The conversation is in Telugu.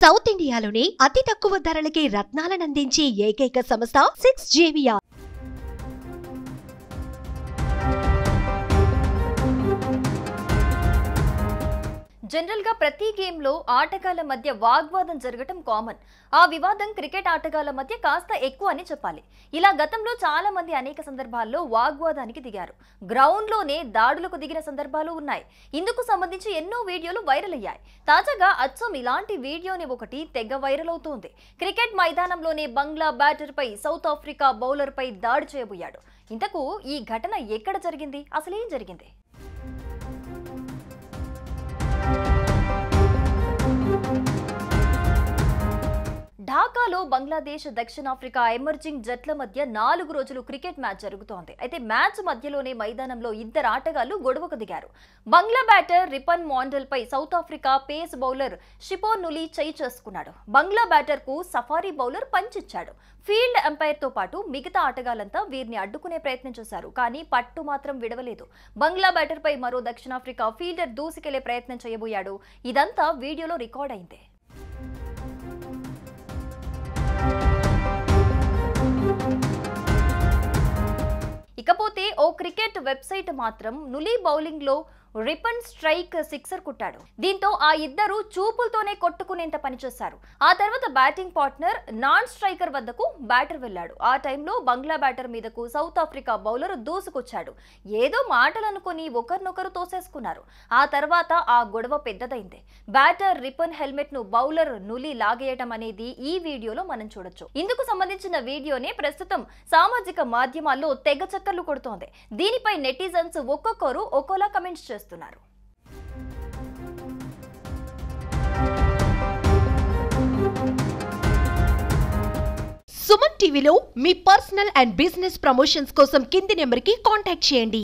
సౌత్ ఇండియాలోనే అతి తక్కువ ధరలకి రత్నాలనందించే ఏకైక సంస్థ 6JVR. జనరల్ గా ప్రతి గేమ్ లో ఆటగాళ్ల మధ్య వాగ్వాదం జరగటం కామన్. ఆ వివాదం క్రికెట్ ఆటగాళ్ల మధ్య కాస్త ఎక్కువ అని చెప్పాలి. ఇలా గతంలో చాలా మంది అనేక సందర్భాల్లో వాగ్వాదానికి దిగారు. గ్రౌండ్ లోనే దాడులకు దిగిన సందర్భాలు ఉన్నాయి. ఇందుకు సంబంధించి ఎన్నో వీడియోలు వైరల్ అయ్యాయి. తాజాగా అచ్చం ఇలాంటి వీడియోని ఒకటి తెగ వైరల్ అవుతోంది. క్రికెట్ మైదానంలోనే బంగ్లా బ్యాటర్ పై సౌత్ ఆఫ్రికా బౌలర్ పై దాడి చేయబోయాడు. ఇంతకు ఈ ఘటన ఎక్కడ జరిగింది, అసలేం జరిగింది? ఢాకాలో బంగ్లాదేశ్ దక్షిణాఫ్రికా ఎమర్జింగ్ జట్ల మధ్య 4 రోజులు క్రికెట్ మ్యాచ్ జరుగుతోంది. అయితే మ్యాచ్ మధ్యలోనే మైదానంలో ఇద్దరు ఆటగాళ్లు గొడవకు దిగారు. బంగ్లా బ్యాటర్ రిపన్ మాండల్ పై సౌత్ ఆఫ్రికా పేస్ బౌలర్ షిపోన్ నులి చేయి చేసుకున్నాడు. బంగ్లా బ్యాటర్ కు సఫారీ బౌలర్ పంచిచ్చాడు. ఫీల్డ్ ఎంపైర్ తో పాటు మిగతా ఆటగాళ్లంతా వీరిని అడ్డుకునే ప్రయత్నం చేశారు. కానీ పట్టు మాత్రం విడవలేదు. బంగ్లా బ్యాటర్ పై మరో దక్షిణాఫ్రికా ఫీల్డర్ దూసుకెళ్లే ప్రయత్నం చేయబోయాడు. ఇదంతా వీడియోలో రికార్డ్ అయింది. ఇకపోతే ఓ క్రికెట్ వెబ్సైట్ మాత్రం నులి బౌలింగ్ లో రిపన్ స్ట్రైక్ సిక్సర్ కొట్టాడు. దీంతో ఆ ఇద్దరు చూపులతోనే కొట్టుకునేంత పనిచేశారు. ఆ తర్వాత బ్యాటింగ్ పార్ట్నర్ నాన్ స్ట్రైకర్ వద్దకు బ్యాటర్ వెళ్లాడు. ఆ టైంలో బంగ్లా బ్యాటర్ మీదకు సౌత్ ఆఫ్రికా బౌలర్ దూసుకొచ్చాడు. ఏదో మాటలు అనుకుని ఒకరినొకరు తోసేసుకున్నారు. ఆ తర్వాత ఆ గొడవ పెద్దదైంది. బ్యాటర్ రిపన్ హెల్మెట్ ను బౌలర్ నులి లాగేయటం అనేది ఈ వీడియోలో మనం చూడొచ్చు. ఇందుకు సంబంధించిన వీడియోనే ప్రస్తుతం సామాజిక మాధ్యమాల్లో తెగ చక్కర్లు కొడుతోంది. దీనిపై నెటిజన్స్ ఒక్కొక్కరు ఒక్కోలా కమెంట్స్ చేస్తున్నారు. సుమన్ టీవీలో మీ పర్సనల్ అండ్ బిజినెస్ ప్రమోషన్స్ కోసం కింది నెంబర్కి కాంటాక్ట్ చేయండి.